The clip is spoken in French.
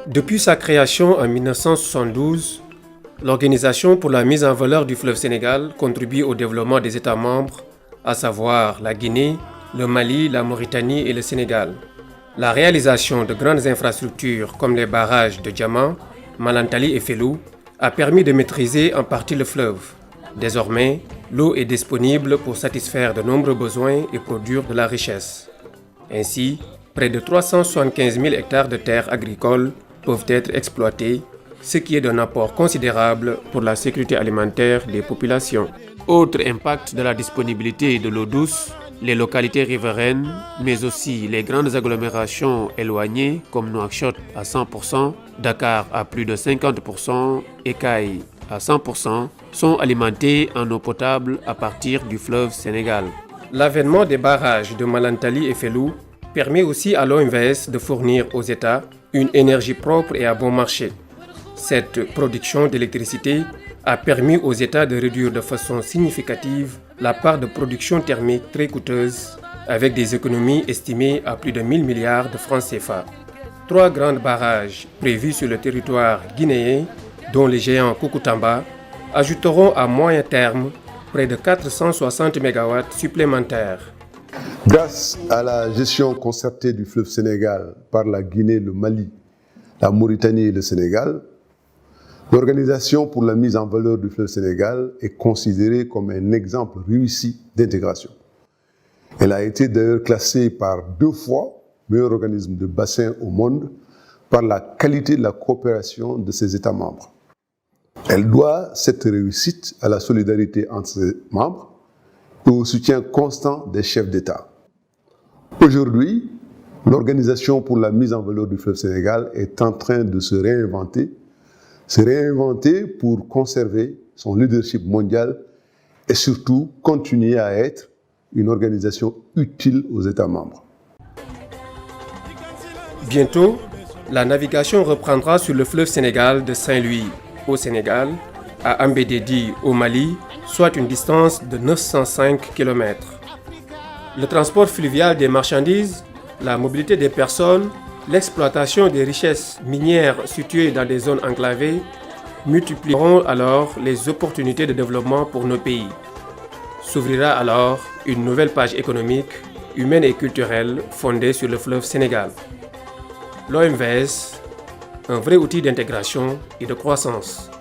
Depuis sa création en 1972, l'Organisation pour la mise en valeur du fleuve Sénégal contribue au développement des États membres, à savoir la Guinée, le Mali, la Mauritanie et le Sénégal. La réalisation de grandes infrastructures comme les barrages de Diama, Malantali et Fellou a permis de maîtriser en partie le fleuve. Désormais, l'eau est disponible pour satisfaire de nombreux besoins et produire de la richesse. Ainsi, près de 375 000 hectares de terres agricoles peuvent être exploités, ce qui est d'un apport considérable pour la sécurité alimentaire des populations. Autre impact de la disponibilité de l'eau douce, les localités riveraines, mais aussi les grandes agglomérations éloignées comme Nouakchott à 100%, Dakar à plus de 50% et Kaï à 100%, sont alimentées en eau potable à partir du fleuve Sénégal. L'avènement des barrages de Malantali et Fellou permet aussi à l'OMVS de fournir aux États une énergie propre et à bon marché. Cette production d'électricité a permis aux États de réduire de façon significative la part de production thermique très coûteuse, avec des économies estimées à plus de 1000 milliards de francs CFA. 3 grands barrages prévus sur le territoire guinéen, dont les géants Koukountamba, ajouteront à moyen terme près de 460 MW supplémentaires. Grâce à la gestion concertée du fleuve Sénégal par la Guinée, le Mali, la Mauritanie et le Sénégal, l'Organisation pour la mise en valeur du fleuve Sénégal est considérée comme un exemple réussi d'intégration. Elle a été d'ailleurs classée par 2 fois meilleur organisme de bassin au monde par la qualité de la coopération de ses États membres. Elle doit cette réussite à la solidarité entre ses membres et au soutien constant des chefs d'État. Aujourd'hui, l'Organisation pour la mise en valeur du fleuve Sénégal est en train de se réinventer pour conserver son leadership mondial et surtout continuer à être une organisation utile aux États membres. Bientôt, la navigation reprendra sur le fleuve Sénégal de Saint-Louis au Sénégal à Ambédédi au Mali, soit une distance de 905 km. Le transport fluvial des marchandises, la mobilité des personnes, l'exploitation des richesses minières situées dans des zones enclavées multiplieront alors les opportunités de développement pour nos pays. S'ouvrira alors une nouvelle page économique, humaine et culturelle fondée sur le fleuve Sénégal. L'OMVS, un vrai outil d'intégration et de croissance.